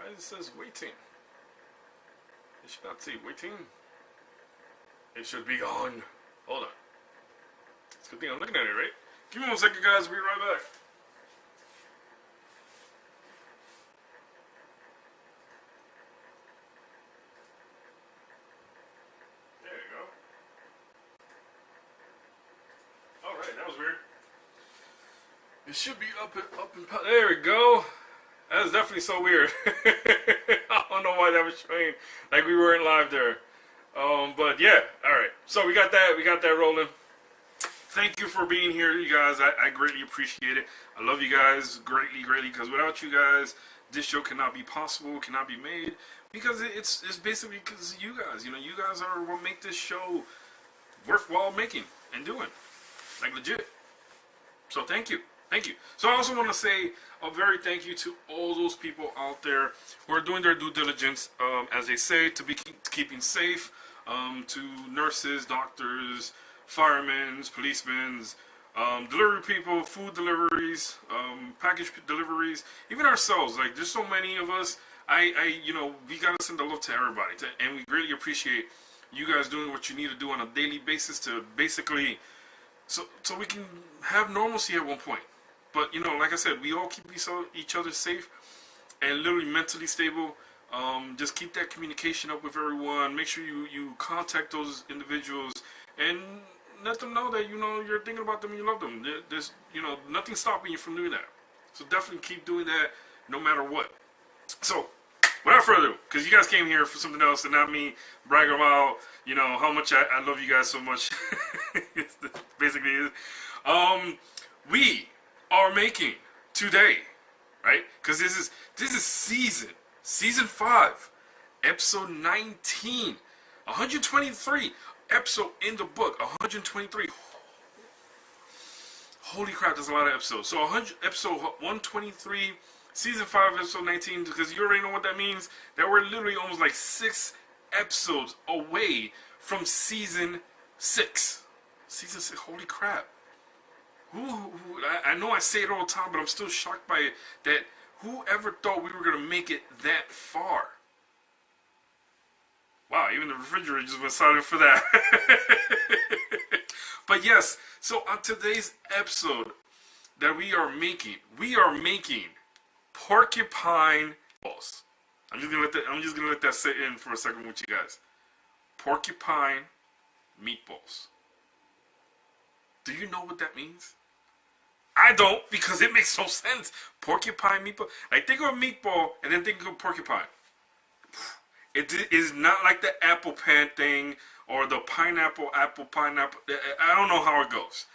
Why it says waiting? It should not say waiting. It should be on. Hold on. It's a good thing I'm looking at it, right? Give me 1 second, guys. We'll be right back. There you go. Alright, that was weird. It should be up and there we go. That is definitely so weird. I don't know why that was showing like we weren't live there. But yeah, alright. So we got that rolling. Thank you for being here, you guys. I greatly appreciate it. I love you guys greatly, because without you guys, this show cannot be possible, cannot be made, because it's basically because you guys. You know, you guys are what make this show worthwhile making and doing, like legit. So thank you. So I also want to say a very thank you to all those people out there who are doing their due diligence, as they say, to be keeping safe, to nurses, doctors, firemen, policemen, delivery people, food deliveries, package deliveries, even ourselves. Like, there's so many of us. You know, we gotta send the love to everybody, and we really appreciate you guys doing what you need to do on a daily basis to basically, so we can have normalcy at one point. But you know, like I said, we all keep each other safe and literally mentally stable. Just keep that communication up with everyone. Make sure you contact those individuals and let them know that, you know, you're thinking about them and you love them. There's, you know, nothing stopping you from doing that. So definitely keep doing that no matter what. So without further ado, because you guys came here for something else and not me bragging about, you know, how much I love you guys so much. Basically, we are making today, right? Because this is season 5, episode 19, 123 episode in the book, 123. Holy crap, there's a lot of episodes. So episode 123, season 5, episode 19, because you already know what that means. That we're literally almost like 6 episodes away from season 6. Season 6, holy crap. I know I say it all the time, but I'm still shocked by it, that whoever thought we were going to make it that far? Wow, even the refrigerator just went silent for that. But yes, so on today's episode that we are making porcupine meatballs. I'm just gonna let that sit in for a second with you guys. Porcupine meatballs. Do you know what that means? I don't, because it makes no sense. Porcupine meatball. Like, think of a meatball and then think of porcupine. It is not like the apple pan thing or the pineapple. I don't know how it goes.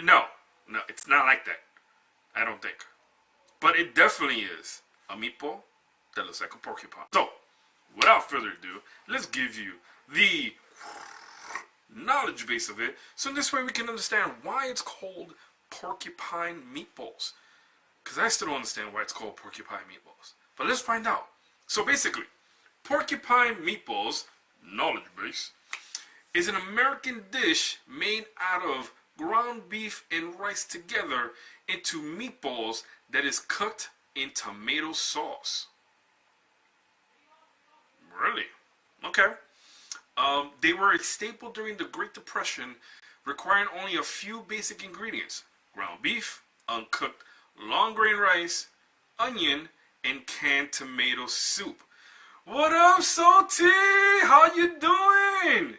No, it's not like that. I don't think. But it definitely is a meatball that looks like a porcupine. So, without further ado, let's give you the knowledge base of it, so this way we can understand why it's called porcupine meatballs. Because I still don't understand why it's called porcupine meatballs. But let's find out. So basically, porcupine meatballs, knowledge base, is an American dish made out of ground beef and rice together into meatballs that is cooked in tomato sauce. Really? Okay. They were a staple during the Great Depression, requiring only a few basic ingredients: ground beef, uncooked long grain rice, onion, and canned tomato soup. What up, Salty? How you doing?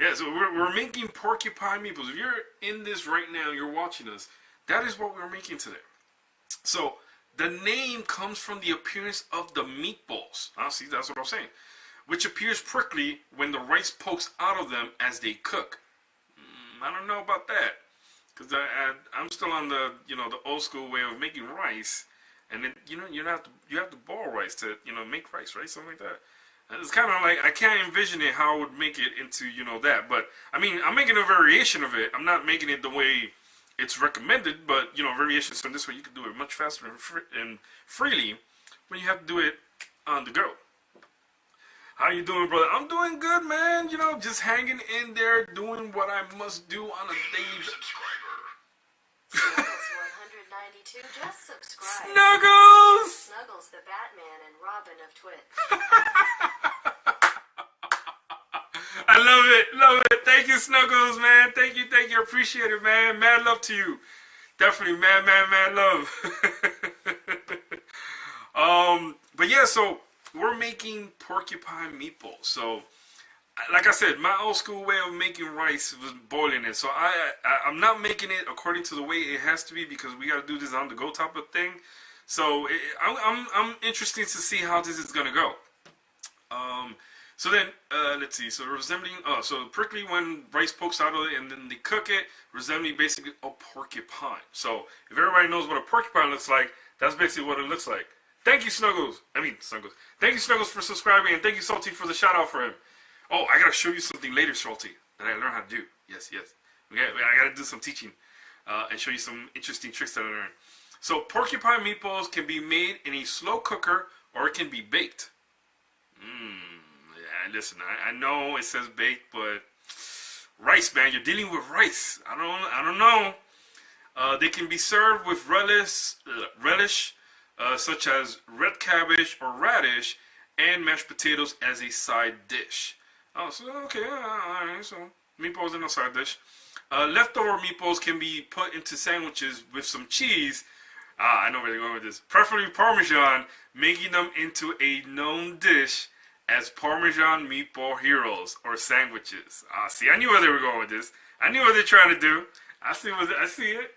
Yeah, so we're making porcupine meatballs. If you're in this right now, you're watching us, that is what we're making today. So the name comes from the appearance of the meatballs. See, that's what I'm saying. Which appears prickly when the rice pokes out of them as they cook. I don't know about that, because I'm still on the the old school way of making rice, and then you have to boil rice to make rice, right? Something like that. And it's kind of like, I can't envision it how I would make it into that. But I mean, I'm making a variation of it. I'm not making it the way it's recommended, but variations. So this way you can do it much faster and freely when you have to do it on the go. How you doing, brother? I'm doing good, man. Just hanging in there, doing what I must do on a daily basis. Snuggles 192 just subscribed. Snuggles, the Batman and Robin of Twitch. I love it. Thank you, Snuggles, man. Thank you. Appreciate it, man. Mad love to you. Definitely, mad love. But yeah, so we're making porcupine meatballs. So, like I said, my old school way of making rice was boiling it. So I'm not making it according to the way it has to be because we got to do this on the go type of thing. So I'm interested to see how this is gonna go. So then let's see. So resembling so prickly when rice pokes out of it and then they cook it, resembling basically a porcupine. So if everybody knows what a porcupine looks like, that's basically what it looks like. Thank you, Snuggles. Snuggles. Thank you, Snuggles, for subscribing, and thank you, Salty, for the shout out for him. Oh, I gotta show you something later, Salty, that I learned how to do. Yes. I gotta do some teaching and show you some interesting tricks that I learned. So porcupine meatballs can be made in a slow cooker or it can be baked. Yeah, listen, I know it says baked, but rice, man, you're dealing with rice. I don't know. They can be served with relish such as red cabbage or radish, and mashed potatoes as a side dish. Oh, so okay, alright, so meatballs in a side dish. Leftover meatballs can be put into sandwiches with some cheese. I know where they're going with this. Preferably Parmesan, making them into a known dish as Parmesan meatball heroes or sandwiches. See, I knew where they were going with this. I knew what they're trying to do. I see it.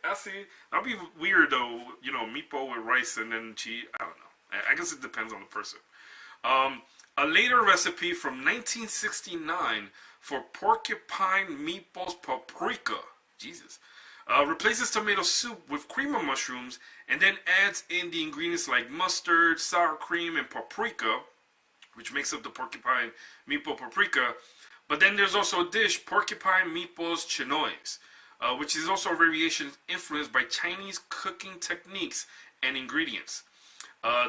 That'll be weird though, you know, meatball with rice and then cheese. I don't know. I guess it depends on the person. A later recipe from 1969 for porcupine meatballs paprika. Jesus. Replaces tomato soup with cream of mushrooms and then adds in the ingredients like mustard, sour cream, and paprika, which makes up the porcupine meatball paprika. But then there's also a dish, porcupine meatballs chinois, which is also a variation influenced by Chinese cooking techniques and ingredients.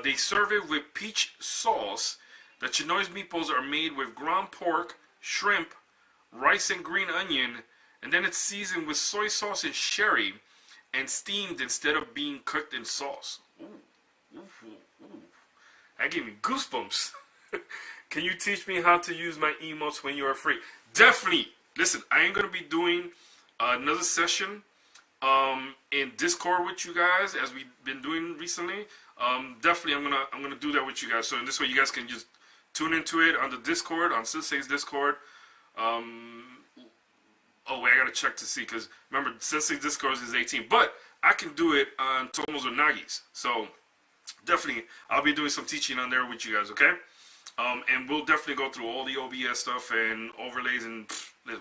They serve it with peach sauce. The chinois meatballs are made with ground pork, shrimp, rice, and green onion, and then it's seasoned with soy sauce and sherry and steamed instead of being cooked in sauce. Ooh. That gave me goosebumps. Can you teach me how to use my emotes when you are free? Definitely. Listen, I ain't going to be doing another session in Discord with you guys as we've been doing recently. Definitely I'm gonna do that with you guys. So in this way you guys can just tune into it on the Discord, on Sensei's Discord. Oh wait, I gotta check to see, because remember Sensei's Discord is 18, but I can do it on Tomos or Nagi's. So definitely I'll be doing some teaching on there with you guys, okay? And we'll definitely go through all the OBS stuff and overlays and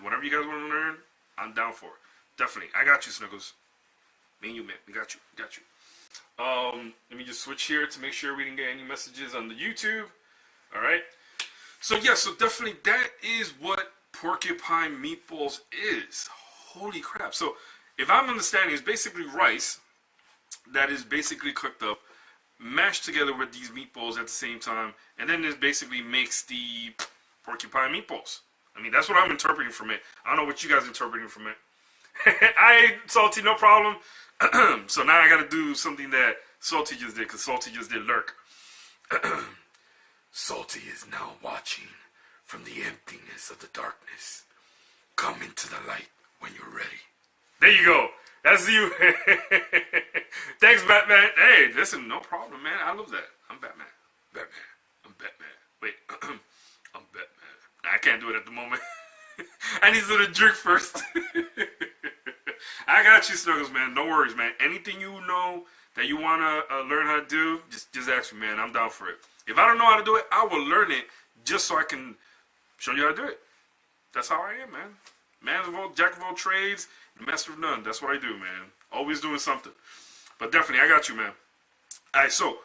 whatever you guys want to learn, I'm down for. Definitely. I got you, Snuggles. Me and you, man. We got you. Let me just switch here to make sure we didn't get any messages on the YouTube. Alright. So yeah, so definitely that is what porcupine meatballs is. Holy crap. So if I'm understanding, it's basically rice that is basically cooked up, mashed together with these meatballs at the same time, and then this basically makes the porcupine meatballs. I mean, that's what I'm interpreting from it. I don't know what you guys are interpreting from it. I ain't Salty, no problem. So now I gotta do something that Salty just did, because Salty just did lurk. Salty is now watching from the emptiness of the darkness. Come into the light when you're ready. There you go. That's you. Thanks, Batman. Hey, listen, no problem, man. I love that. I'm Batman. I'm Batman. Wait, I'm Batman. I can't do it at the moment. I need to do the drink first. I got you, Snuggles, man. No worries, man. Anything you know that you want to learn how to do, just ask me, man. I'm down for it. If I don't know how to do it, I will learn it just so I can show you how to do it. That's how I am, man. Man of all, jack of all trades, master of none. That's what I do, man. Always doing something. But definitely, I got you, man. Alright, so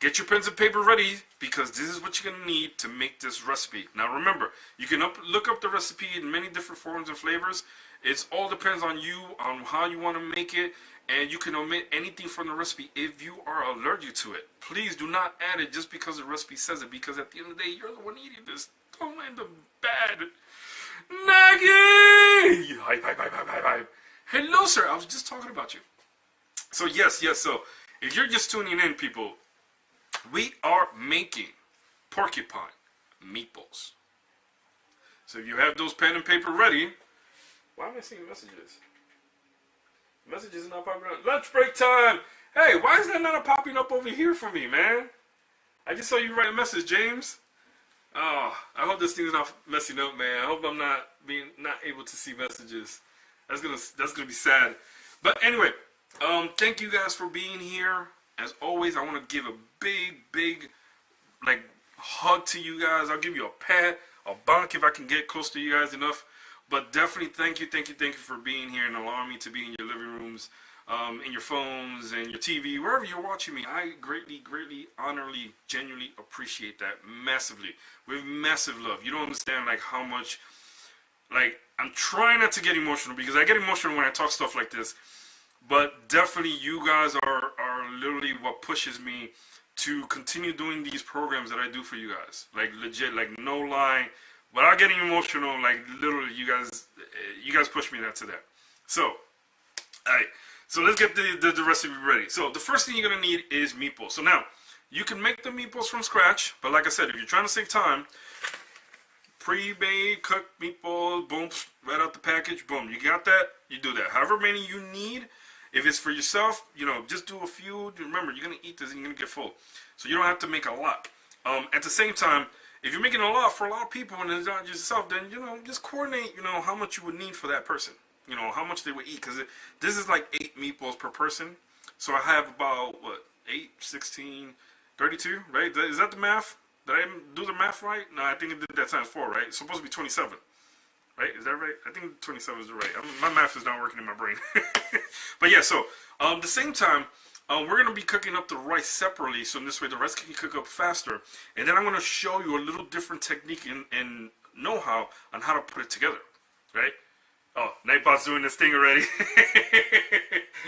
get your pens and paper ready, because this is what you're going to need to make this recipe. Now remember, you can look up the recipe in many different forms and flavors. It all depends on you, on how you want to make it, and you can omit anything from the recipe if you are allergic to it. Please do not add it just because the recipe says it, because at the end of the day, you're the one eating this. Don't end up bad. Nagi! Hype. Hello, sir. I was just talking about you. So yes. So if you're just tuning in, people, we are making porcupine meatballs. So if you have those pen and paper ready, why am I seeing messages? Messages are not popping up. Lunch break time. Hey, why is that not popping up over here for me, man? I just saw you write a message, James. Oh, I hope this thing's not messing up, man. I hope I'm not able to see messages. That's gonna be sad. But anyway, thank you guys for being here. As always, I want to give a big like hug to you guys. I'll give you a pat, a bonk if I can get close to you guys enough. But definitely thank you for being here and allowing me to be in your living rooms, in your phones, and your TV, wherever you're watching me. I greatly, honorably, genuinely appreciate that massively, with massive love. You don't understand like how much, like, I'm trying not to get emotional because I get emotional when I talk stuff like this. But definitely you guys are literally what pushes me to continue doing these programs that I do for you guys. Like legit, like no lie. Without getting emotional, like literally, you guys push me to that. So, all right. So let's get the recipe ready. So the first thing you're gonna need is meatballs. So now you can make the meatballs from scratch, but like I said, if you're trying to save time, pre-made cooked meatballs, boom, right out the package, boom. You got that? You do that. However many you need. If it's for yourself, just do a few. Remember, you're gonna eat this and you're gonna get full, so you don't have to make a lot. At the same time, if you're making a lot for a lot of people and it's not just yourself, then just coordinate. How much you would need for that person. How much they would eat, because this is like 8 meatballs per person. So I have about 8, 16, 32, right? Is that the math? Did I do the math right? No, I think it did that times 4, right? It's supposed to be 27. Right? Is that right? I think 27 is right. My math is not working in my brain. But yeah, so at the same time, we're going to be cooking up the rice separately, so in this way the rice can cook up faster. And then I'm going to show you a little different technique and know-how on how to put it together. Right? Oh, Nightbot's doing this thing already.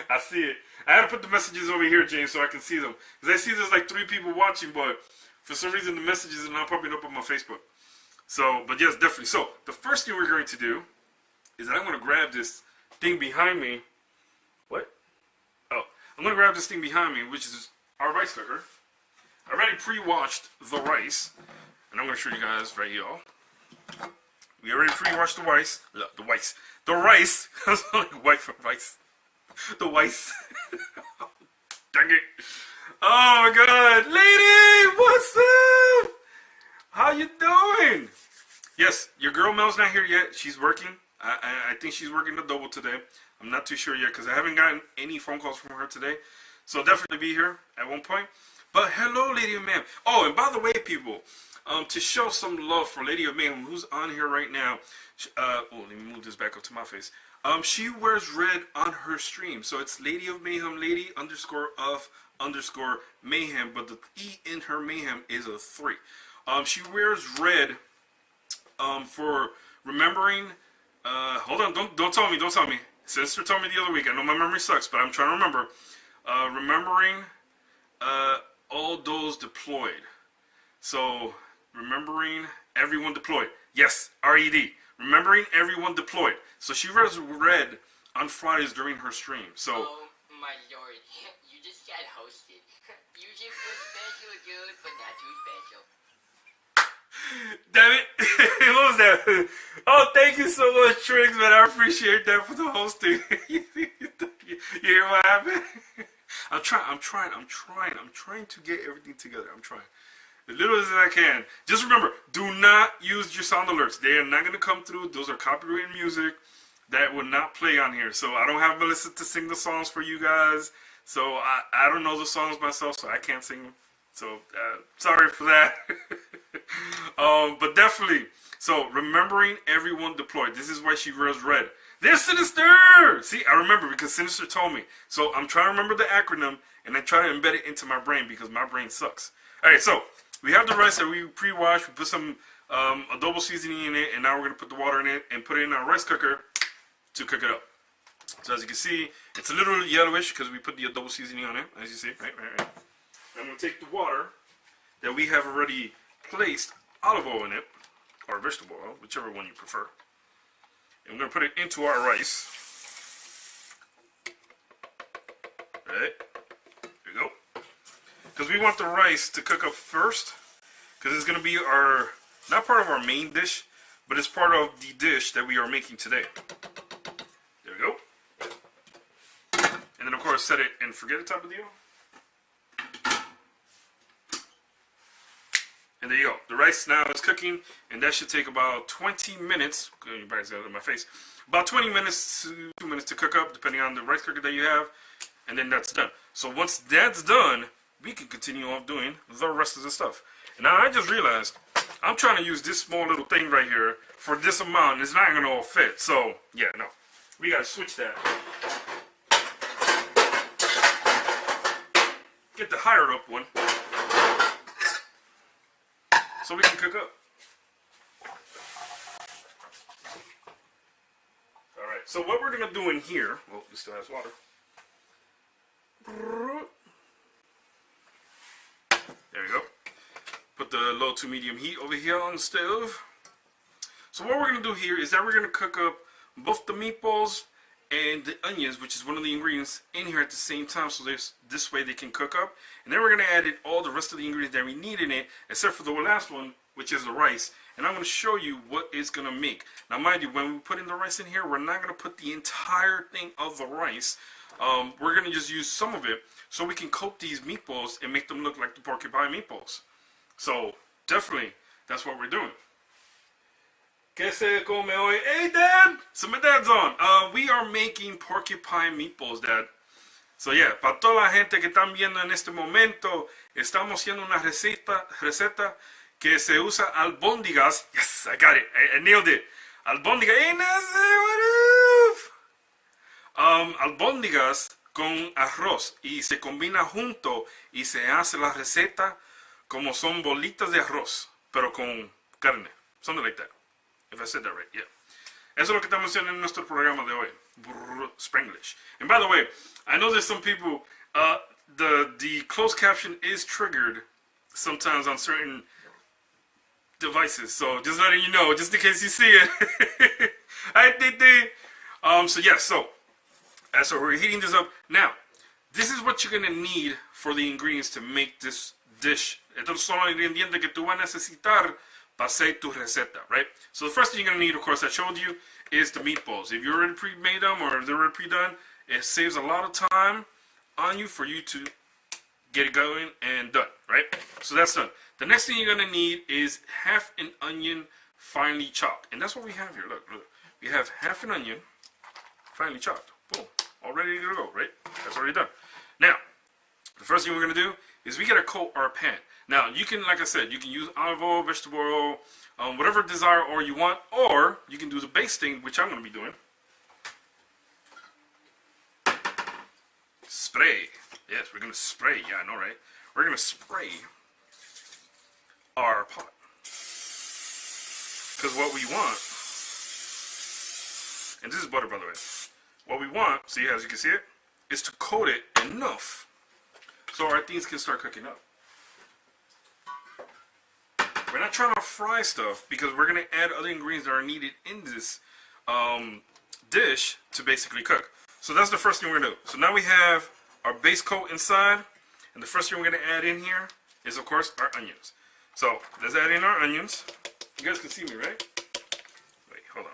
I see it. I had to put the messages over here, James, so I can see them. Because I see there's like 3 people watching, but for some reason the messages are not popping up on my Facebook. So, but yes, definitely. So, the first thing we're going to do is that I'm going to grab this thing behind me. What? Oh, I'm going to grab this thing behind me, which is our rice cooker. I already pre-washed the rice, and I'm going to show you guys right here. We already pre-washed the rice. Look, the rice. The rice. I was like white for rice. The rice. Dang it. Oh my God, lady, what's up? How you doing? Yes, your girl Mel's not here yet. She's working. I think she's working the double today. I'm not too sure yet because I haven't gotten any phone calls from her today. So definitely be here at one point. But hello, Lady of Mayhem. Oh, and by the way, people, to show some love for Lady of Mayhem, who's on here right now. Let me move this back up to my face. She wears red on her stream. So it's Lady of Mayhem, Lady _of_Mayhem. But the E in her Mayhem is a 3. She wears red for remembering. Hold on, don't tell me. Sister told me the other week. I know my memory sucks, but I'm trying to remember. Remembering all those deployed. So remembering everyone deployed. Yes, RED. Remembering everyone deployed. So she wears red on Fridays during her stream. So. Oh my lord, you just got hosted. You just were special, dude, but not too special. Damn it. What was that? Oh, thank you so much, Triggs, man. I appreciate that for the hosting. You hear what happened? I'm trying to get everything together. I'm trying. As little as I can. Just remember, do not use your sound alerts. They are not going to come through. Those are copyrighted music that will not play on here. So I don't have Melissa to sing the songs for you guys. So I don't know the songs myself, so I can't sing them. So sorry for that. But definitely. So remembering everyone deployed. This is why she wears red. There's Sinister! See, I remember because Sinister told me. So I'm trying to remember the acronym and I try to embed it into my brain because my brain sucks. Alright, so we have the rice that we pre-washed. We put some adobo seasoning in it, and now we're going to put the water in it and put it in our rice cooker to cook it up. So as you can see, it's a little yellowish because we put the adobo seasoning on it, as you see. Right. I'm going to take the water that we have already placed olive oil in it, or vegetable oil, whichever one you prefer. And we're going to put it into our rice. Right. There we go. because we want the rice to cook up first, because it's going to be our, not part of our main dish, but it's part of the dish that we are making today. There we go. And then of course set it and forget it type of deal. And there you go. The rice now is cooking, and that should take about 20 minutes. Your back's out of my face. About 20 minutes to 2 minutes to cook up, depending on the rice cooker that you have. And then that's done. So once that's done, we can continue on doing the rest of the stuff. And now I just realized I'm trying to use this small little thing right here for this amount, and it's not going to all fit. So, yeah, no. We got to switch that. Get the higher up one, so we can cook up. Alright, so what we're going to do in here, well, this still has water. There we go. Put the low to medium heat over here on the stove. So what we're going to do here is that we're going to cook up both the meatballs and the onions, which is one of the ingredients, in here at the same time, so this way they can cook up. And then we're going to add in all the rest of the ingredients that we need in it, except for the last one, which is the rice. And I'm going to show you what it's going to make. Now mind you, when we put in the rice in here, we're not going to put the entire thing of the rice. We're going to just use some of it so we can coat these meatballs and make them look like the porcupine meatballs. So definitely, that's what we're doing. ¿Qué se come hoy? Hey, Dad! So my dad's on. We are making porcupine meatballs, Dad. So yeah, para toda la gente que están viendo en este momento, estamos haciendo una receta que se usa albóndigas. Yes, I got it. I nailed it. Albóndigas. Hey, Nancy, what up? Albóndigas con arroz y se combina junto y se hace la receta como son bolitas de arroz, pero con carne. Something like that. If I said that right, yeah. Eso es lo que estamos haciendo en nuestro programa de hoy. Spanglish. And by the way, I know there's some people, the closed caption is triggered sometimes on certain devices. So just letting you know, just in case you see it. So yeah, so we're heating this up. Now, this is what you're going to need for the ingredients to make this dish. Estos son los ingredientes que tú vas a necesitar para hacer tu receta, right? So the first thing you're going to need, of course, I showed you, is the meatballs. If you already pre-made them or if they're already pre-done, it saves a lot of time on you for you to get it going and done, right? So that's done. The next thing you're going to need is half an onion finely chopped. And that's what we have here. Look. We have half an onion finely chopped. Boom. All ready to go, right? That's already done. Now, the first thing we're going to do is we got to coat our pan. Now, you can, like I said, you can use olive oil, vegetable oil, whatever desired oil you want, or you can do the basting, which I'm going to be doing. Spray. Yes, we're going to spray. Yeah, I know, right? We're going to spray our pot. Because what we want, and this is butter, by the way, what we want, see, as you can see it, is to coat it enough so our things can start cooking up. We're not trying to fry stuff because we're going to add other ingredients that are needed in this dish to basically cook. So that's the first thing we're going to do. So now we have our base coat inside, and the first thing we're going to add in here is, of course, our onions. So let's add in our onions. You guys can see me, right? Wait, hold on.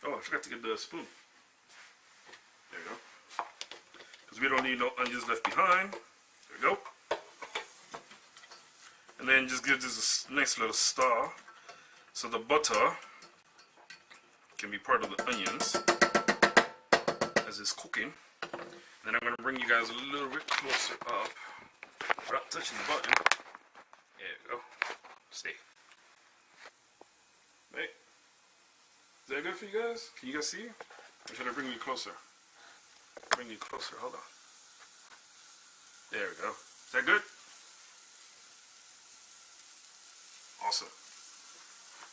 Oh, I forgot to get the spoon. There we go. Because we don't need no onions left behind. There we go. And then just give this a nice little stir so the butter can be part of the onions as it's cooking. And then I'm going to bring you guys a little bit closer up without touching the button. There we go. Stay. Right. Is that good for you guys? Can you guys see? Or should I bring you closer? Bring you closer. Hold on. There we go. Is that good? Awesome.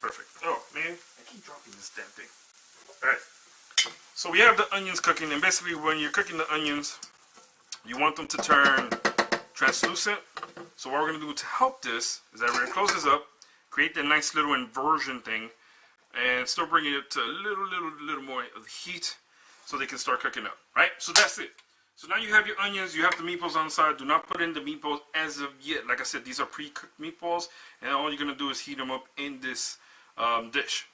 Perfect. Oh, man. I keep dropping this damn thing. Alright. So we have the onions cooking, and basically when you're cooking the onions, you want them to turn translucent. So what we're going to do to help this is that we're going to close this up, create that nice little inversion thing, and still bring it to a little more of the heat so they can start cooking up. Right? So that's it. So now you have your onions, you have the meatballs on the side. Do not put in the meatballs as of yet. Like I said, these are pre-cooked meatballs, and all you're gonna do is heat them up in this dish,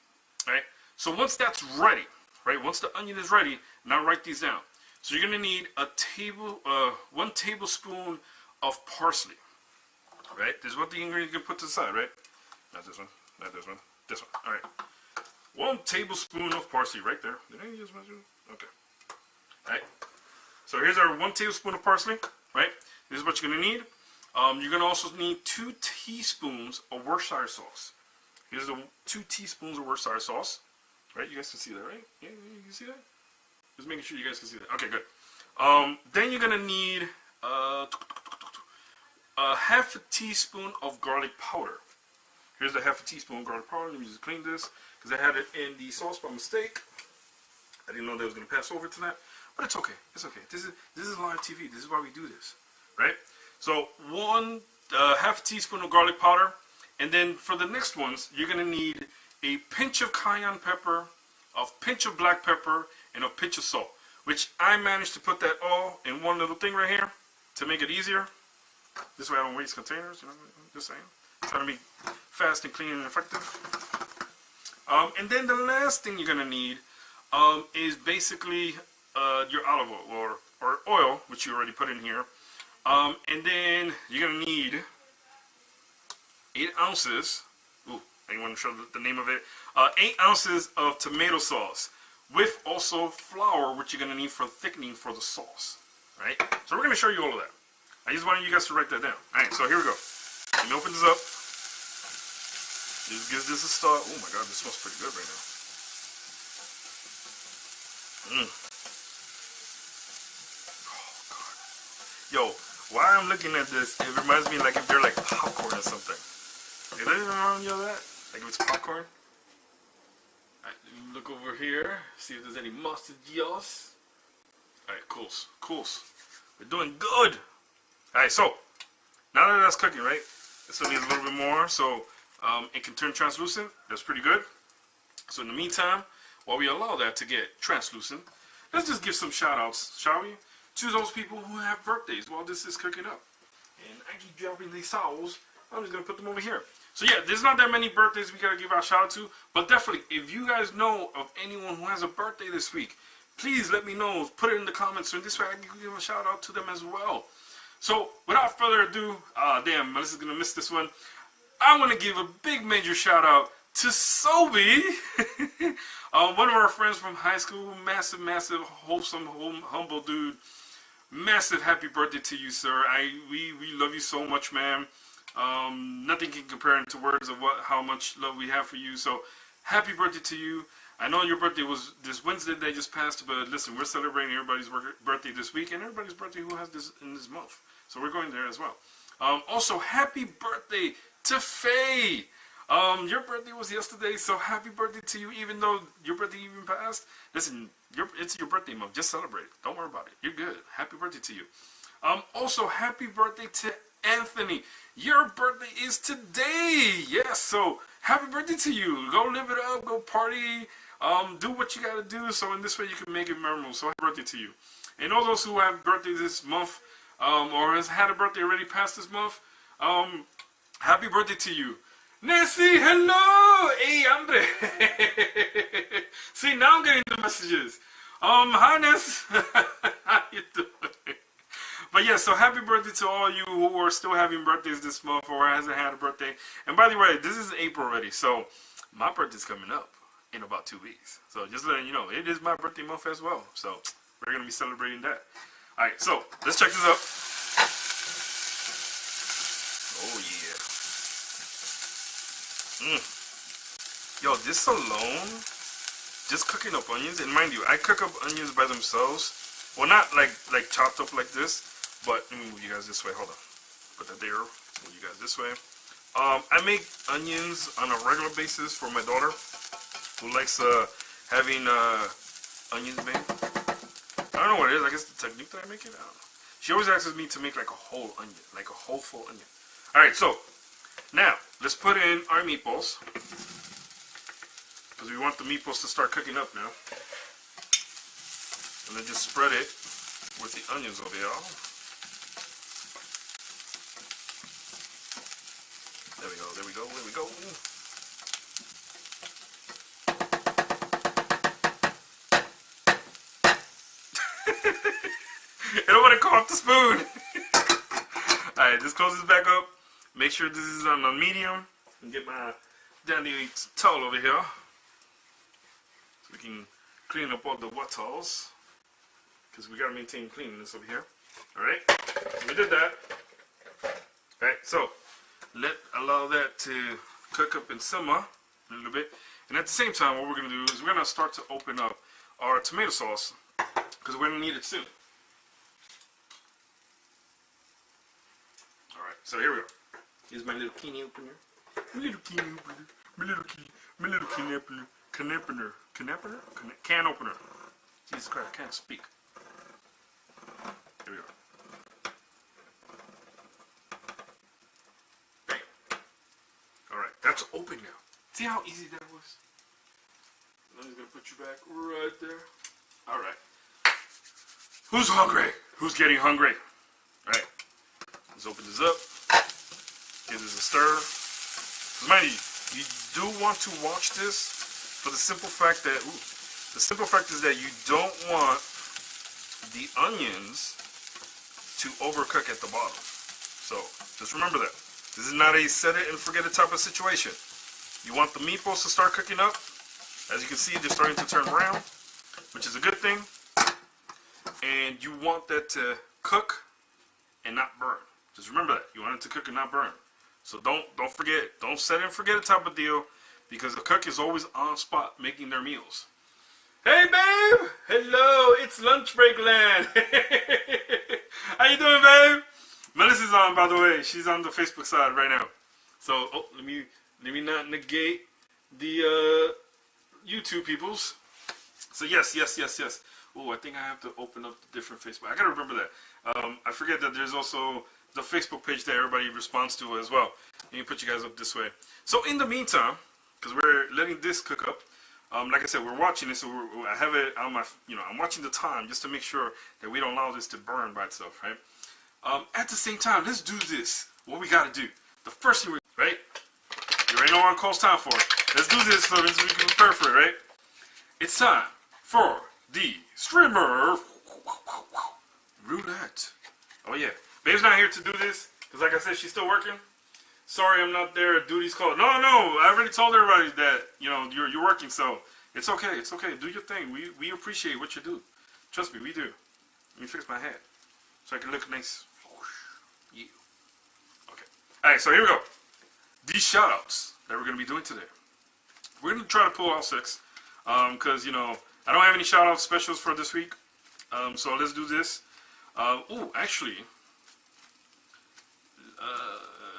right? So once that's ready, right? Once the onion is ready, now write these down. So you're gonna need 1 tablespoon of parsley, right? This is what the ingredient you can put to the side, right? Not this one, not this one, this one. All right, 1 tablespoon of parsley right there. Did I use my? Okay. All right. So here's our 1 tablespoon of parsley, right? This is what you're gonna need. You're gonna also need 2 teaspoons of Worcestershire sauce. Here's the 2 teaspoons of Worcestershire sauce, right? You guys can see that, right? Yeah, you can see that. Just making sure you guys can see that. Okay, good. Then you're gonna need half a teaspoon of garlic powder. Here's the half a teaspoon of garlic powder. Let me just clean this because I had it in the sauce by mistake. I didn't know that was gonna pass over to that, but it's okay. It's okay. This is live TV. This is why we do this, right? So half a teaspoon of garlic powder, and then for the next ones, you're gonna need a pinch of cayenne pepper, a pinch of black pepper, and a pinch of salt, which I managed to put that all in one little thing right here to make it easier. This way I don't waste containers, you know, just saying. Trying to be fast and clean and effective. And then the last thing you're gonna need is basically your olive oil or oil, which you already put in here. And then you're gonna need 8 ounces. Ooh, I want to show the name of it. 8 ounces of tomato sauce, with also flour, which you're gonna need for thickening for the sauce, right? So we're gonna show you all of that. I just wanted you guys to write that down. All right, so here we go. Let me open this up. Just gives this a start. Oh my God, this smells pretty good right now. Oh God. Yo, while I'm looking at this, it reminds me like if they're like popcorn or something. Did anyone remind you of that? Like if it's popcorn? Alright, look over here, see if there's any mustard sauce. Alright, cool. We're doing good. Alright, so now that that's cooking, right? This one needs a little bit more, so it can turn translucent. That's pretty good. So in the meantime, while we allow that to get translucent, let's just give some shout outs, shall we? To those people who have birthdays while this is cooking up. And I keep dropping these towels. I'm just gonna put them over here. So yeah, there's not that many birthdays we gotta give our shout out to, but definitely, if you guys know of anyone who has a birthday this week, please let me know. Put it in the comments, so this way I can give a shout out to them as well. So without further ado, damn, Melissa's gonna miss this one. I want to give a big major shout out to Sobe, one of our friends from high school. Massive, wholesome, humble dude. Massive happy birthday to you, sir. We love you so much, man. Nothing can compare into words of how much love we have for you. So happy birthday to you. I know your birthday was this Wednesday that just passed, but listen, we're celebrating everybody's birthday this week and everybody's birthday who has this in this month. So we're going there as well. Also, happy birthday to Faye. Your birthday was yesterday, so happy birthday to you, even though your birthday even passed. Listen, it's your birthday month. Just celebrate it. Don't worry about it. You're good. Happy birthday to you. Also, happy birthday to Anthony. Your birthday is today. Yes, so happy birthday to you. Go live it up. Go party. Do what you got to do, so in this way you can make it memorable. So happy birthday to you. And all those who have birthdays this month, or has had a birthday already past this month, happy birthday to you. Nancy, hello! Hey, Andre! See, now I'm getting the messages. Hi, Ness. How you doing? But yeah, so happy birthday to all you who are still having birthdays this month or hasn't had a birthday. And by the way, this is April already, so my birthday's coming up in about 2 weeks. So just letting you know, it is my birthday month as well. So we're going to be celebrating that. Alright, so let's check this out. Oh yeah. Yo, this alone, just cooking up onions, and mind you, I cook up onions by themselves. Well, not like chopped up like this, but let me move you guys this way. Hold on. Put that there. Move you guys this way. I make onions on a regular basis for my daughter, who likes having onions made. I don't know what it is. I guess the technique that I make it. I don't know. She always asks me to make like a whole onion, like a whole full onion. All right, so now let's put in our meatballs because we want the meatballs to start cooking up now. And then just spread it with the onions over here. There we go, there we go, there we go. I don't want to cough the spoon. Alright, just close this back up. Make sure this is on a medium. And get my dandy towel over here. So we can clean up all the wattles. Because we got to maintain cleanliness over here. Alright, so we did that. Alright, so allow that to cook up and simmer a little bit. And at the same time, what we're going to do is we're going to start to open up our tomato sauce. Because we're going to need it soon. Alright, so here we go. Here's my little can opener. My little can opener. My little can opener. Can opener. Can opener? Can opener. Jesus Christ, I can't speak. Here we go. Bam. Alright, that's open now. See how easy that was? I'm just going to put you back right there. Alright. Who's hungry? Who's getting hungry? Alright. Let's open this up. Give this a stir. Mind you do want to watch this for the simple fact that, the simple fact is that you don't want the onions to overcook at the bottom. So, just remember that. This is not a set it and forget it type of situation. You want the meatballs to start cooking up. As you can see, they're starting to turn brown, which is a good thing. And you want that to cook and not burn. Just remember that. You want it to cook and not burn. So don't forget. Don't set it and forget it type of deal, because the cook is always on spot making their meals. Hey babe! Hello, it's lunch break land. How you doing, babe? Melissa's on, by the way. She's on the Facebook side right now. So let me not negate the YouTube peoples. So yes. Oh, I think I have to open up the different Facebook. I gotta remember that. I forget that there's also the Facebook page that everybody responds to as well. Let me put you guys up this way. So in the meantime, because we're letting this cook up, like I said, we're watching it. So I have it on my, I'm watching the time just to make sure that we don't allow this to burn by itself, right? At the same time, let's do this. What we gotta do. The first thing right? You already know what it calls time for. Let's do this so we can prepare for it, right? It's time for the streamer roulette. Oh yeah, babe's not here to do this because, like I said, she's still working. Sorry, I'm not there. Duty's called. No, I already told everybody that you're working, so it's okay. It's okay. Do your thing. We appreciate what you do. Trust me, we do. Let me fix my hat so I can look nice. Yeah. Okay. All right. So here we go. These shoutouts that we're gonna be doing today. We're gonna try to pull all 6, because I don't have any shout-out specials for this week. So let's do this. Actually,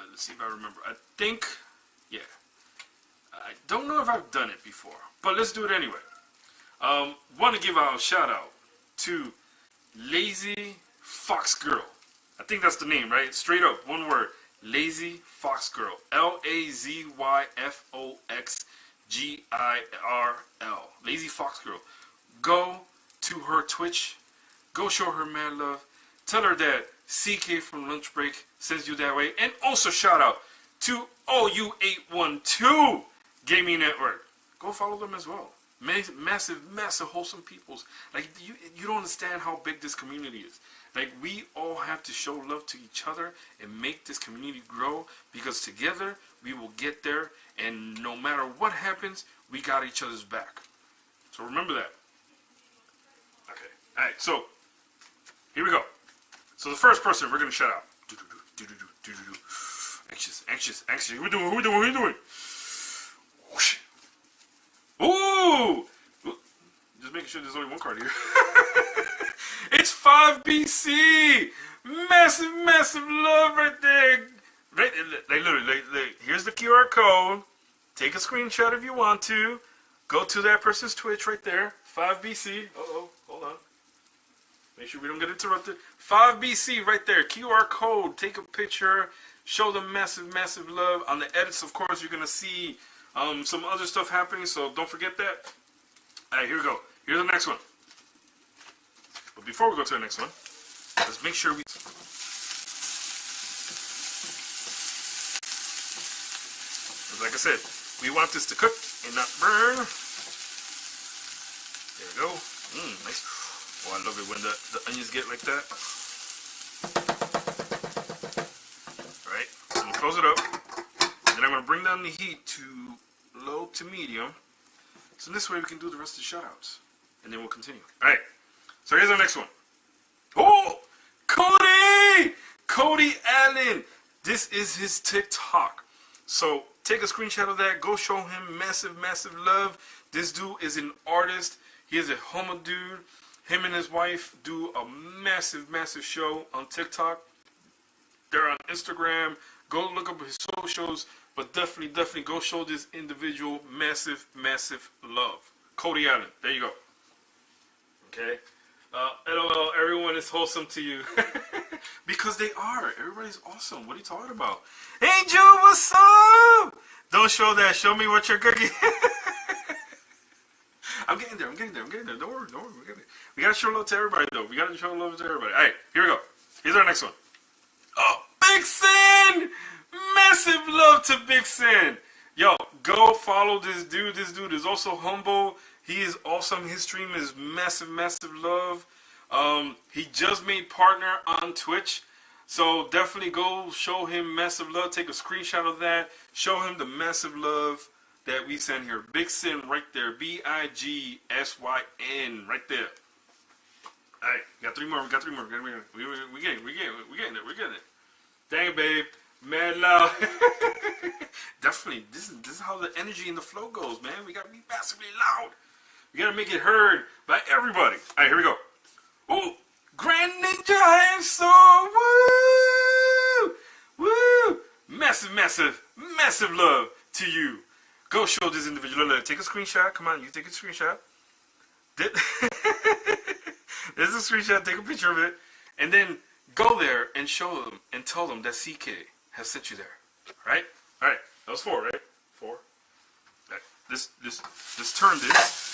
let's see if I remember. I think, yeah. I don't know if I've done it before, but let's do it anyway. Want to give a shout-out to Lazy Fox Girl. I think that's the name, right? Straight up, one word. Lazy Fox Girl. LAZYFOXGIRL. Lazy Fox Girl. Go to her Twitch. Go show her mad love. Tell her that CK from Lunchbreak sends you that way. And also shout out to OU812 Gaming Network. Go follow them as well. Massive wholesome peoples. Like you don't understand how big this community is. Like we all have to show love to each other and make this community grow, because together we will get there, and no matter what happens, we got each other's back. So remember that. Okay. Alright, so here we go. So the first person we're gonna shout out. Anxious. Who we doing? Whoosh. Ooh! Just making sure there's only one card here. It's 5BC! Massive love right there. Right, literally, here's the QR code. Take a screenshot if you want to. Go to that person's Twitch right there. 5BC. Uh-oh, hold on. Make sure we don't get interrupted. 5BC right there. QR code. Take a picture. Show them massive love. On the edits, of course, you're going to see some other stuff happening, so don't forget that. Alright, here we go. Here's the next one. But before we go to the next one, let's make sure we. Like I said, we want this to cook and not burn. There we go. Nice. Oh, I love it when the onions get like that. Alright, I'm going to close it up. Then I'm going to bring down the heat to low to medium. So this way we can do the rest of the shoutouts. And then we'll continue. Alright, so here's our next one. Oh! Cody! Cody Allen! This is his TikTok. So take a screenshot of that. Go show him massive, massive love. This dude is an artist. He is a homo dude. Him and his wife do a massive, massive show on TikTok. They're on Instagram. Go look up his socials. But definitely, definitely go show this individual massive, massive love. Cody Allen. There you go. Okay. LOL, everyone is wholesome to you. Because they are. Everybody's awesome. What are you talking about? Angel, what's up? Don't show that. Show me what you're cooking. I'm getting there. Don't worry. We're getting there. We got to show love to everybody, though. We got to show love to everybody. All right, here we go. Here's our next one. Oh, Big Sin! Massive love to Big Sin. Yo, go follow this dude. This dude is also humble. He is awesome. His stream is massive, massive love. He just made partner on Twitch. So definitely go show him massive love. Take a screenshot of that. Show him the massive love that we send here. Big Sin right there. BIGSYN right there. Alright, we got three more. We getting it. Dang, babe. Mad loud. Definitely. This is how the energy and the flow goes, man. We gotta be massively loud. We gotta make it heard by everybody. Alright, here we go. Ooh, Grand Ninja Handsome. Woo! Woo! Massive, massive, massive love to you. Go show this individual. Look, take a screenshot. Come on, you take a screenshot. There's a screenshot. Take a picture of it. And then go there and show them and tell them that CK has sent you there. Alright? Alright. That was 4, right? 4. Right. Let's turn this.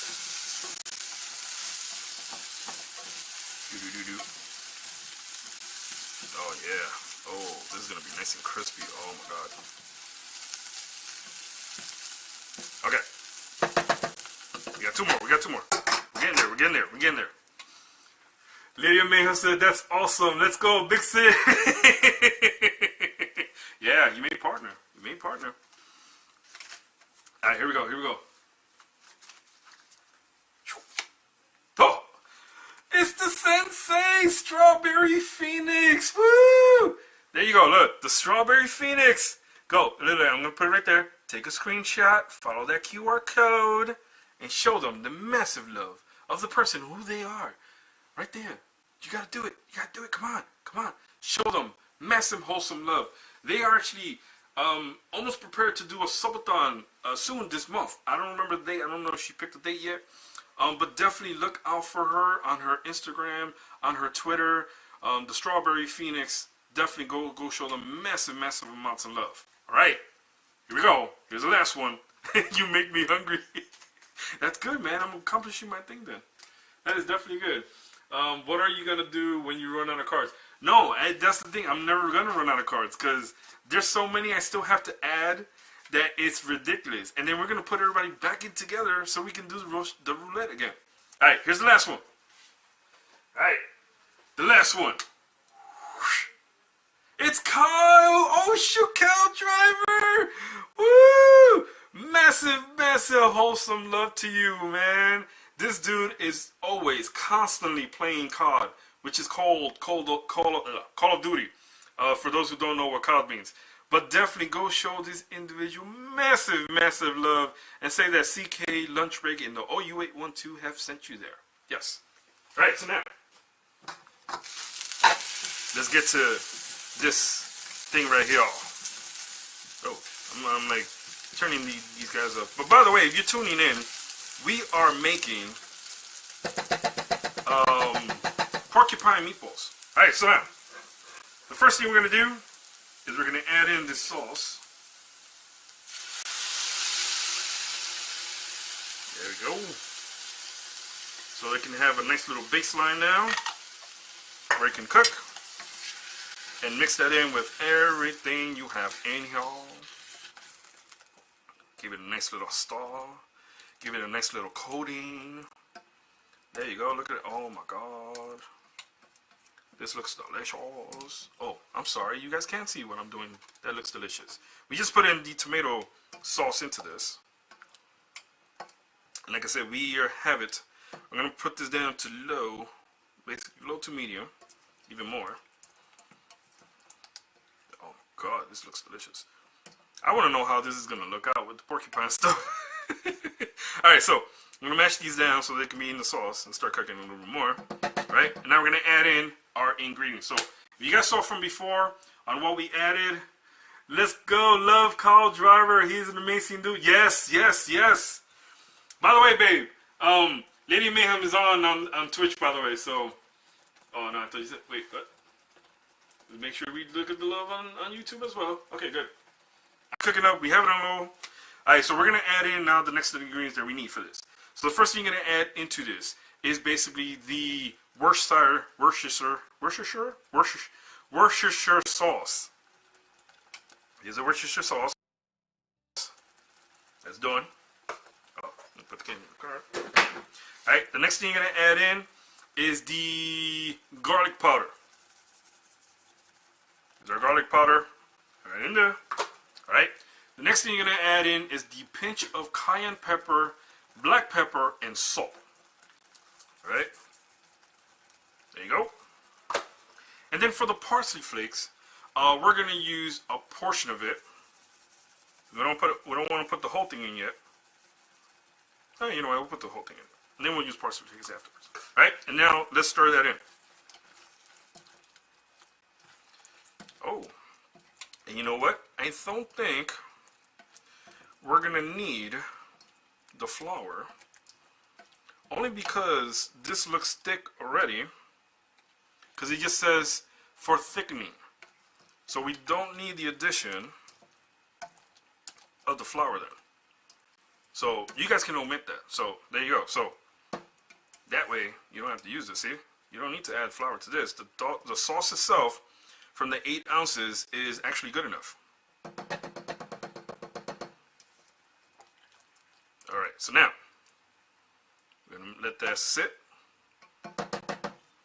Oh yeah. Oh, this is gonna be nice and crispy. Oh my god. Okay. We got 2 more. We're getting there. Lydia Mayhem said, that's awesome. Let's go, Big Sid. Yeah, you made partner. Alright, here we go. Oh! It's the Sensei Strawberry Phoenix. Woo! There you go. Look, the Strawberry Phoenix. Go. Literally, I'm going to put it right there. Take a screenshot. Follow that QR code. And show them the massive love of the person who they are. Right there. You got to do it. Come on. Show them massive, wholesome love. They are actually almost prepared to do a subathon soon this month. I don't remember the date. I don't know if she picked a date yet. But definitely look out for her on her Instagram, on her Twitter. The Strawberry Phoenix. Definitely go show them massive, massive amounts of love. All right, here we go. Here's the last one. You make me hungry. That's good, man. I'm accomplishing my thing then. That is definitely good. What are you gonna do when you run out of cards? No, that's the thing. I'm never gonna run out of cards because there's so many I still have to add that it's ridiculous. And then we're gonna put everybody back in together so we can do the roulette again. All right, here's the last one. All right, the last one. It's Kyle. Oh shoot, Kyle Driver. Woo! Massive, massive, wholesome love to you, man. This dude is always constantly playing COD, which is called Call of Duty. For those who don't know what COD means. But definitely go show this individual massive, massive love and say that CK Lunchbreak and the OU812 have sent you there. Yes. All right, so now let's get to this thing right here. Oh, I'm like turning these guys up. But by the way, if you're tuning in, we are making porcupine meatballs. All right, so now the first thing we're gonna do is we're gonna add in this sauce. There we go. So they can have a nice little baseline now. where it can cook. And mix that in with everything you have in here. Give it a nice little stir. Give it a nice little coating. There you go. Look at it. Oh my God. This looks delicious. Oh, I'm sorry. You guys can't see what I'm doing. That looks delicious. We just put in the tomato sauce into this. And like I said, we have it. I'm going to put this down to low. Basically low to medium. Even more. Oh my God. This looks delicious. I want to know how this is going to look out with the porcupine stuff. Alright, so I'm going to mash these down so they can be in the sauce and start cooking a little bit more. Right? And now we're going to add in our ingredients. So if you guys saw from before on what we added, let's go, Love Call Driver. He's an amazing dude. Yes, yes, yes. By the way, babe, Lady Mayhem is on Twitch, by the way. So, oh no, I thought you said, wait, what? Make sure we look at the love on YouTube as well. Okay, good. Cooking up, we have it on low. Alright, so we're going to add in now the next ingredients that we need for this. So the first thing you're going to add into this is basically the Worcestershire sauce. Here's a Worcestershire sauce. That's done. Oh, let me put the can in the car. Alright, the next thing you're going to add in is the garlic powder. There's our garlic powder right in there. Alright, the next thing you're going to add in is the pinch of cayenne pepper, black pepper, and salt. Alright, there you go. And then for the parsley flakes, we're going to use a portion of it. We don't want to put the whole thing in yet. Oh, you know what, we'll put the whole thing in. And then we'll use parsley flakes afterwards. Alright, and now let's stir that in. Oh, and you know what? I don't think we're going to need the flour. Only because this looks thick already. Because it just says for thickening. So we don't need the addition of the flour then. So you guys can omit that. So there you go. So that way you don't have to use this. See? You don't need to add flour to this. The sauce itself from the 8 ounces is actually good enough. Alright, so now we're going to let that sit.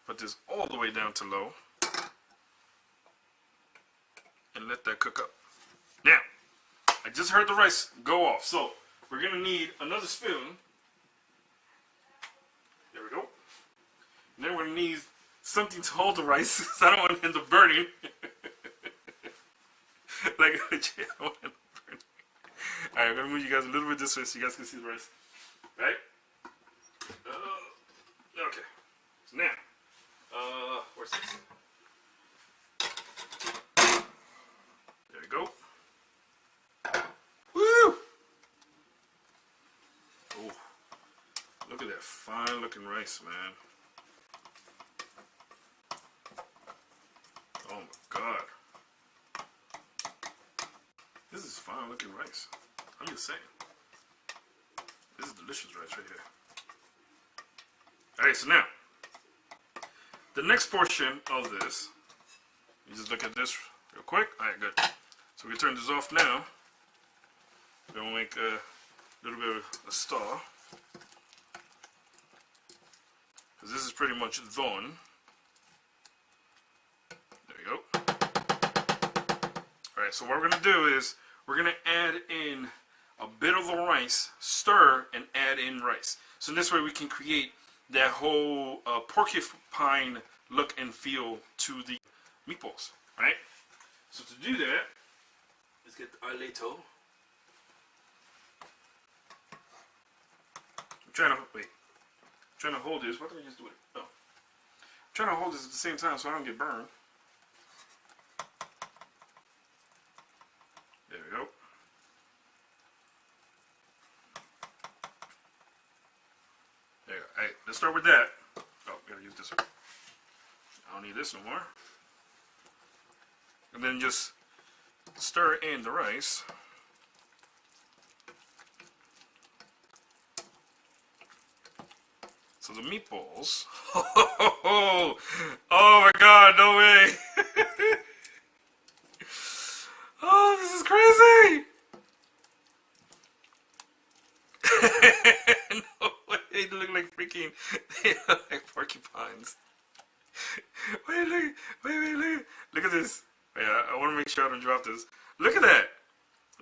Put this all the way down to low. And let that cook up. Now, I just heard the rice go off. So, we're going to need another spoon. There we go. And then we're going to need something to hold the rice. So I don't want it to end up burning. Like, I don't want it to burn. Alright, I'm going to move you guys a little bit this way so you guys can see the rice. Right? Okay. So now, where's this? There we go. Woo! Oh, look at that fine looking rice, man. Oh my God. This is fine looking rice. I'm just saying. This is delicious rice right here. Alright, so now, the next portion of this, you just look at this real quick. Alright, good. So we turn this off now. We're going to make a little bit of a stir. Because this is pretty much done. There you go. Alright, so what we're going to do is, we're going to add in a bit of the rice, stir, and add in rice. So this way we can create that whole porcupine look and feel to the meatballs, right? So to do that, let's get our ladle. I'm trying to hold this. What did I just do it? Oh. I'm trying to hold this at the same time so I don't get burned. There we go. There you go. Alright, let's start with that. Oh, gotta use this one. I don't need this no more. And then just stir in the rice. So the meatballs. Oh my god, no way. Oh, this is crazy. No way, they look like freaking, they look like porcupines. Wait, look at this. Wait, I want to make sure I don't drop this. Look at that.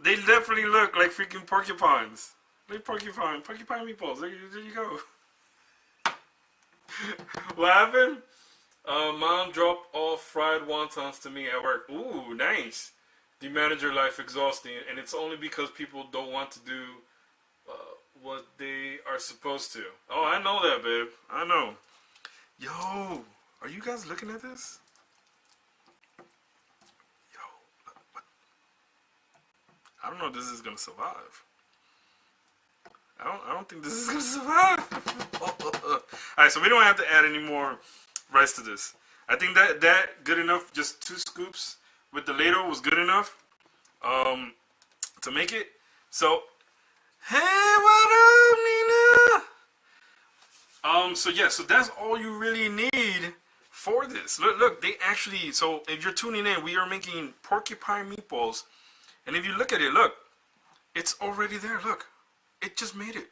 They definitely look like freaking porcupines. Like porcupine meatballs. There you go. What happened? Mom dropped off fried wontons to me at work. Ooh, nice. The manager life exhausting, and it's only because people don't want to do what they are supposed to. Oh, I know that, babe. I know. Yo, are you guys looking at this? Yo, what? I don't know if this is gonna survive. I don't think this is gonna survive. Alright, so we don't have to add any more rice to this. I think that good enough. Just 2 scoops with the ladle was good enough to make it. So, hey, what up, Nina? So yeah, so that's all you really need for this. Look, they actually. So if you're tuning in, we are making porcupine meatballs, and if you look at it, look, it's already there. Look. It just made it.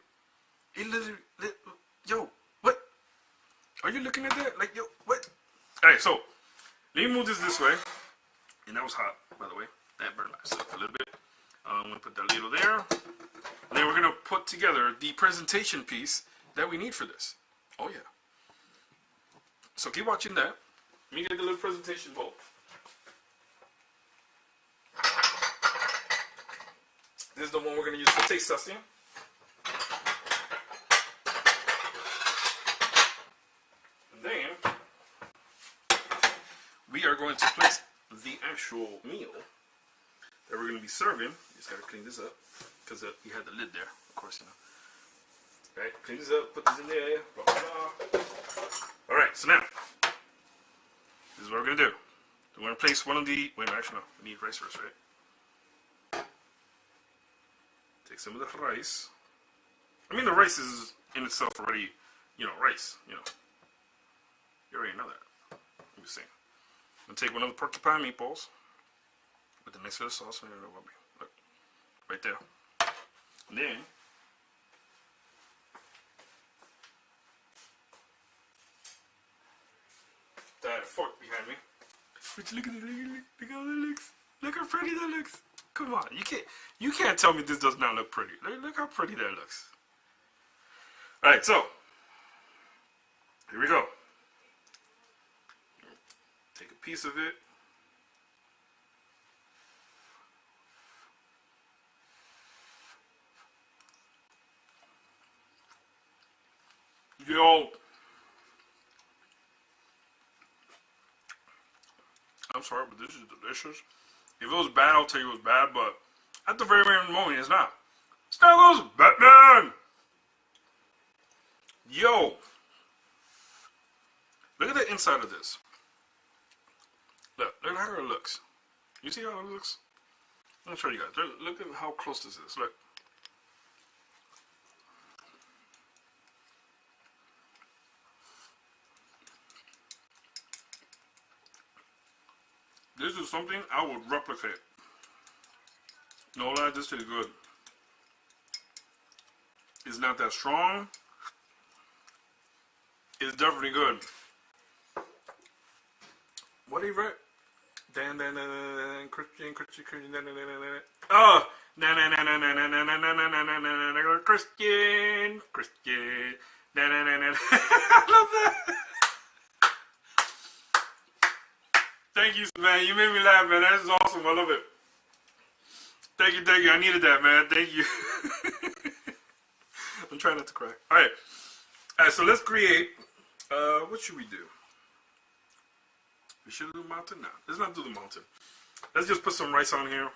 It literally, yo, what? Are you looking at that? Like, yo, what? Alright, so, let me move this way. And that was hot, by the way. That burned myself a little bit. I'm going to put that ladle there. And then we're going to put together the presentation piece that we need for this. Oh, yeah. So, keep watching that. Let me get the little presentation bowl. This is the one we're going to use for taste testing. We are going to place the actual meal that we're going to be serving. Just got to clean this up because you had the lid there, of course, you know. Alright, clean this up, put this in there, blah, blah, blah. Alright, so now, this is what we're going to do. We're going to place one of the, wait, no, actually, no, we need rice first, right? Take some of the rice. I mean, the rice is in itself already, you know, rice, you know. You already know that. I'm just saying. I'm going to take one of the porcupine meatballs with the next bit of sauce. Look, right there. And then, I had a fork behind me. Which look at it, look how that looks. Look how pretty that looks. Come on, you can't tell me this does not look pretty. Look how pretty that looks. Alright, so, here we go. Take a piece of it. Yo, I'm sorry, but this is delicious. If it was bad, I'll tell you it was bad, but at the very moment, it's not. Star goes Batman! Yo! Look at the inside of this. Look at how it looks. You see how it looks? Let me show you guys. Look at how close this is. Look. This is something I would replicate. No lie, this is good. It's not that strong. It's definitely good. What do you write? Christian. Oh, Christian. I love that. Thank you, man. You made me laugh, man. That is awesome. I love it. Thank you. I needed that, man. Thank you. I'm trying not to cry. All right, so let's create. What should we do? We should do the mountain now. Let's not do the mountain. Let's just put some rice on here.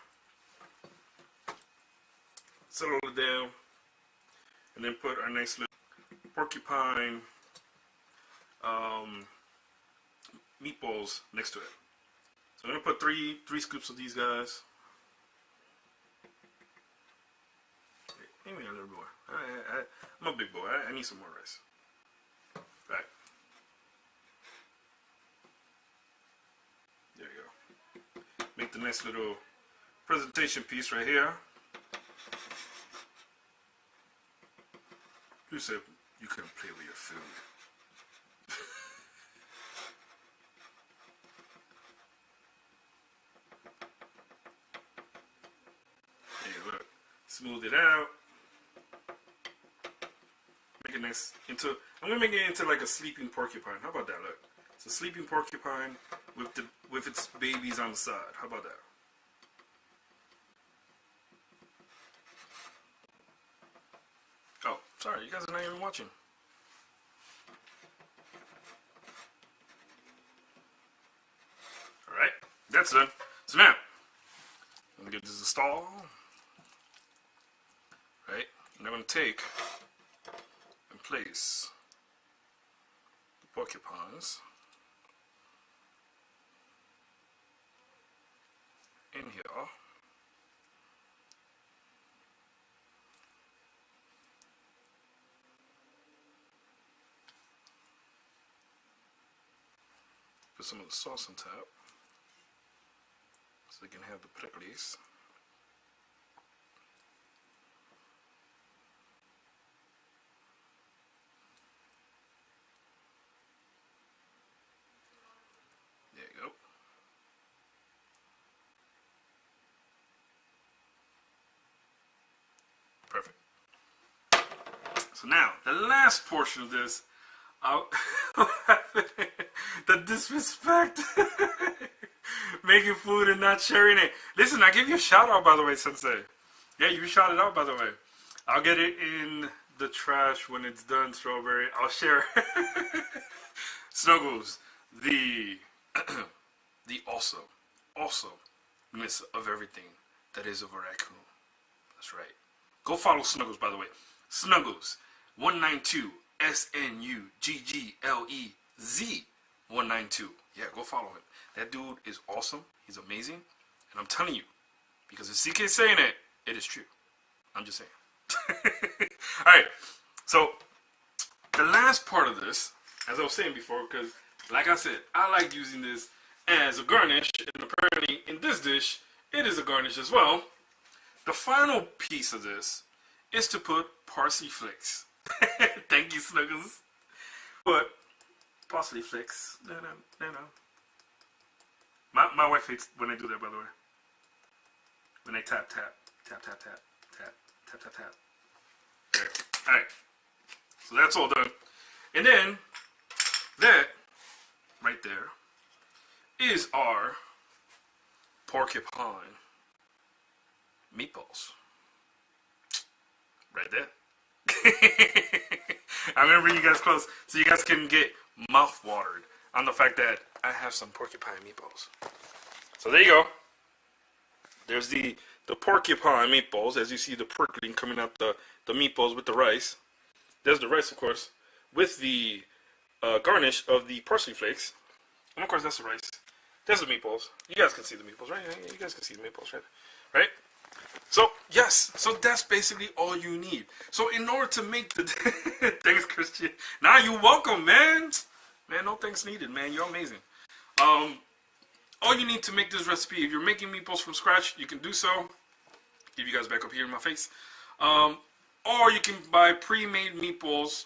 Settle it down. And then put our nice little porcupine meatballs next to it. So I'm going to put three scoops of these guys. Maybe a little more. I'm a big boy. I need some more rice. make the nice little presentation piece right here. You said you couldn't play with your food. Hey, look. Smooth it out. Make it nice into. I'm gonna make it into like a sleeping porcupine. How about that? Look, it's a sleeping porcupine with its babies on the side. How about that? Oh, sorry, you guys are not even watching. All right, that's done. So now, I'm gonna give this a stall. Right, and I'm gonna take and place the porcupines in here. Put some of the sauce on top so they can have the pricklies. There you go. Perfect. So now, the last portion of this, the disrespect. Making food and not sharing it. Listen, I give you a shout out, by the way, Sensei. Yeah, you shouted out, by the way. I'll get it in the trash when it's done, Strawberry. I'll share. Snuggles, the awesomeness of everything that is of a raccoon. That's right. Go follow Snuggles, by the way. Snuggles 192 SNUGGLEZ 192. Yeah, go follow him. That dude is awesome. He's amazing. And I'm telling you, because if CK saying it, it is true. I'm just saying. Alright, so the last part of this, as I was saying before, because like I said, I like using this as a garnish, and apparently in this dish, it is a garnish as well. The final piece of this is to put parsley flakes. Thank you, Snuggles. But parsley flakes, no. My wife hates when I do that, by the way. When I tap. Okay. Alright. So that's all done. And then, that, right there, is our porcupine meatballs. Right there. I'm going to bring you guys close so you guys can get mouth watered on the fact that I have some porcupine meatballs. So there you go. There's the porcupine meatballs. As you see the percolating coming out the meatballs with the rice. There's the rice, of course, with the garnish of the parsley flakes. And of course, that's the rice. There's the meatballs. You guys can see the meatballs, right? You guys can see the meatballs, right? Right? So, yes. So that's basically all you need. So in order to make the... Thanks, Christian. Now you're welcome, man. Man, no thanks needed, man. You're amazing. All you need to make this recipe, if you're making meatballs from scratch, you can do so. Give you guys back up here in my face. Or you can buy pre-made meatballs.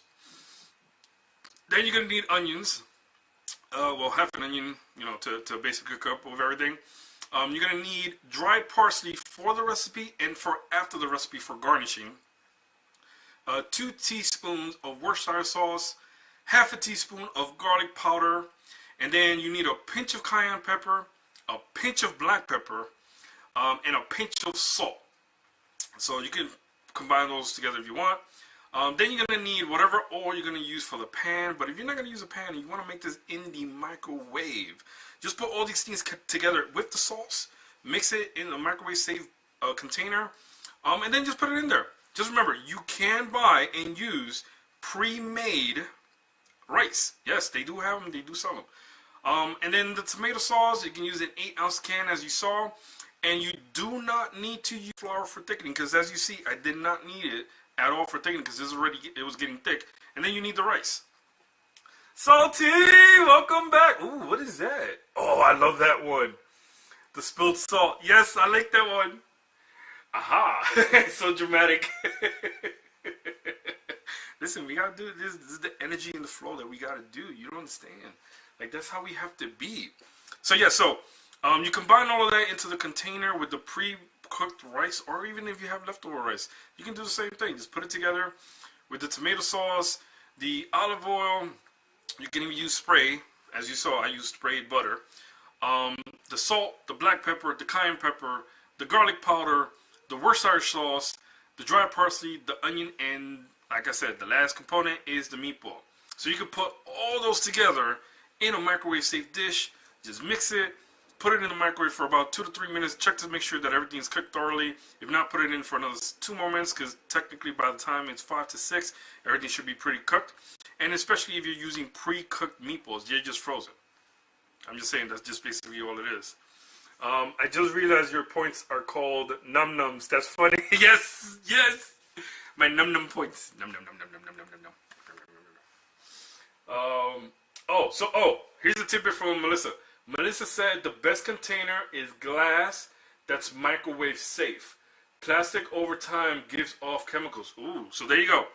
Then you're going to need onions. Well, half an onion, you know, to basically cook up with everything. You're going to need dried parsley for the recipe and for after the recipe for garnishing. 2 teaspoons of Worcestershire sauce. Half a teaspoon of garlic powder. And then you need a pinch of cayenne pepper, a pinch of black pepper, and a pinch of salt. So you can combine those together if you want. Then you're going to need whatever oil you're going to use for the pan. But if you're not going to use a pan and you want to make this in the microwave, just put all these things together with the sauce. Mix it in a microwave safe container. And then just put it in there. Just remember, you can buy and use pre-made rice. Yes, they do have them. They do sell them. And then the tomato sauce, you can use an 8-ounce can as you saw. And you do not need to use flour for thickening, because as you see, I did not need it at all for thickening because it was getting thick. And then you need the rice. Salty, welcome back. Ooh, what is that? Oh, I love that one. The spilled salt. Yes, I like that one. Aha. So dramatic. Listen, we gotta do this. This is the energy and the flow that we gotta do. You don't understand. Like, that's how we have to be. So yeah, you combine all of that into the container with the pre-cooked rice, or even if you have leftover rice, you can do the same thing. Just put it together with the tomato sauce, the olive oil. You can even use spray. As you saw, I used sprayed butter. The salt, the black pepper, the cayenne pepper, the garlic powder, the Worcestershire sauce, the dry parsley, the onion, and like I said, the last component is the meatball. So you can put all those together in a microwave safe dish. Just mix it, put it in the microwave for about 2 to 3 minutes. Check to make sure that everything's cooked thoroughly. If not, put it in for another 2 more minutes, because technically by the time it's 5 to 6, everything should be pretty cooked. And especially if you're using pre-cooked meatballs, they're just frozen. I'm just saying, that's just basically all it is. I just realized your points are called num-nums. That's funny. Yes, yes. My num-num points. Num-num-num-num-num-num-num-num. Here's a tidbit from Melissa. Melissa said the best container is glass that's microwave safe. Plastic over time gives off chemicals. Ooh, so there you go.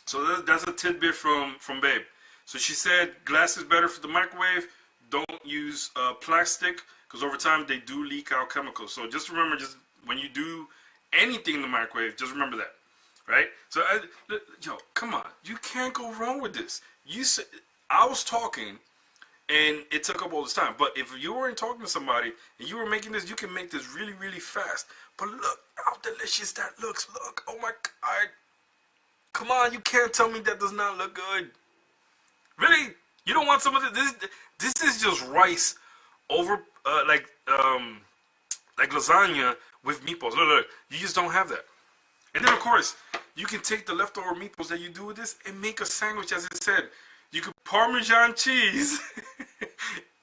So that's a tidbit from Babe. So she said glass is better for the microwave. Don't use plastic, because over time they do leak out chemicals. So just remember, just when you do anything in the microwave, just remember that, right? So yo, come on, you can't go wrong with this. You said I was talking, and it took up all this time. But if you weren't talking to somebody and you were making this, you can make this really, really fast. But look how delicious that looks. Look, oh my God. Come on, you can't tell me that does not look good. Really? You don't want some of this? This is just rice over like lasagna with meatballs. Look, you just don't have that. And then of course, you can take the leftover meatballs that you do with this and make a sandwich, as it said. You could Parmesan cheese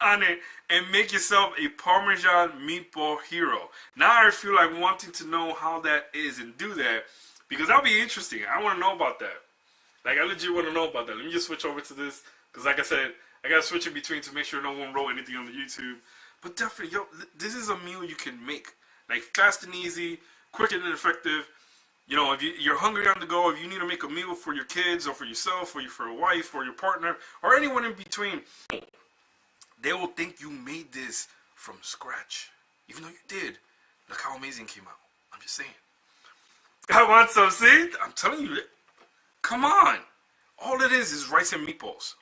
on it and make yourself a Parmesan meatball hero. Now I feel like wanting to know how that is and do that, because that'll be interesting. I want to know about that. Like, I legit want to know about that. Let me just switch over to this, because like I said, I got to switch in between to make sure no one wrote anything on the YouTube. But definitely, yo, this is a meal you can make. Like, fast and easy, quick and effective. You know, if you're hungry on the go, if you need to make a meal for your kids or for yourself or for a wife or your partner or anyone in between, they will think you made this from scratch. Even though you did. Look how amazing it came out. I'm just saying. I want some, see? I'm telling you. Come on. All it is rice and meatballs.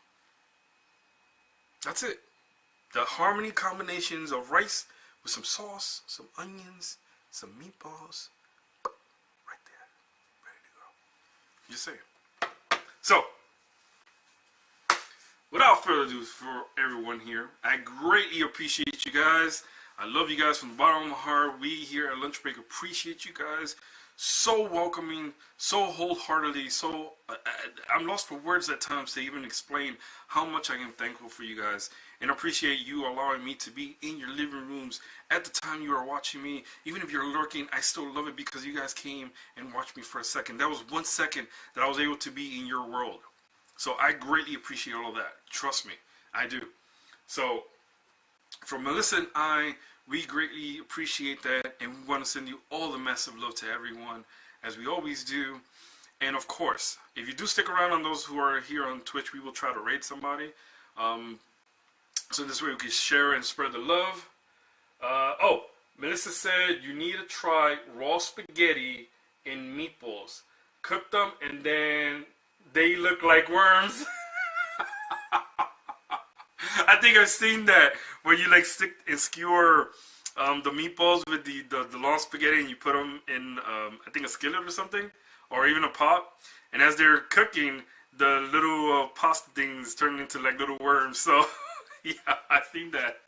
That's it. The harmony combinations of rice with some sauce, some onions, some meatballs. Right there. Ready to go. Just saying. So, without further ado, for everyone here, I greatly appreciate you guys. I love you guys from the bottom of my heart. We here at Lunchbreak appreciate you guys. So welcoming, so wholeheartedly, so I'm lost for words at times to even explain how much I am thankful for you guys, and appreciate you allowing me to be in your living rooms at the time you are watching me. Even if you're lurking, I still love it because you guys came and watched me for a second. That was 1 second that I was able to be in your world. So I greatly appreciate all of that. Trust me, I do. So from Melissa and I, we greatly appreciate that, and we want to send you all the massive love to everyone, as we always do. And of course, if you do stick around, on those who are here on Twitch, we will try to raid somebody. So this way we can share and spread the love. Melissa said you need to try raw spaghetti in meatballs. Cook them and then they look like worms. I think I've seen that, where you like stick and skewer the meatballs with the long spaghetti, and you put them in I think a skillet or something, or even a pot, and as they're cooking, the little pasta things turn into like little worms. So yeah, I've seen that.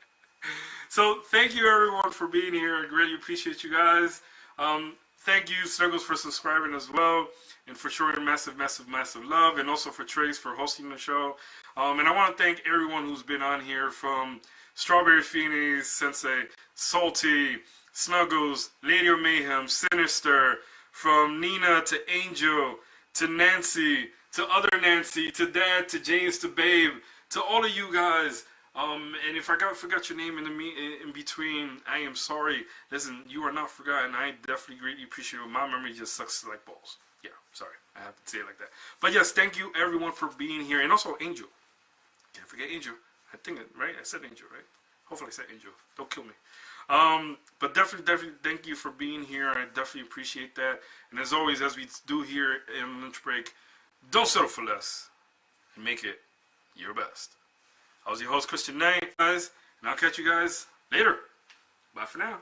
So thank you everyone for being here. I really appreciate you guys. Thank you Snuggles for subscribing as well, and for showing massive love, and also for Trace for hosting the show. And I want to thank everyone who's been on here, from Strawberry Phoenix, Sensei, Salty, Snuggles, Lady of Mayhem, Sinister, from Nina to Angel, to Nancy, to other Nancy, to Dad, to James, to Babe, to all of you guys. And if I forgot your name in between, I am sorry. Listen, you are not forgotten. I definitely greatly appreciate it. My memory just sucks like balls. Yeah, sorry. I have to say it like that. But yes, thank you everyone for being here. And also Angel. Can't forget Angel. I think, right? I said Angel, right? Hopefully I said Angel. Don't kill me. But definitely thank you for being here. I definitely appreciate that. And as always, as we do here in Lunch Break, don't settle for less. And make it your best. I was your host, Christian Knight, guys. And I'll catch you guys later. Bye for now.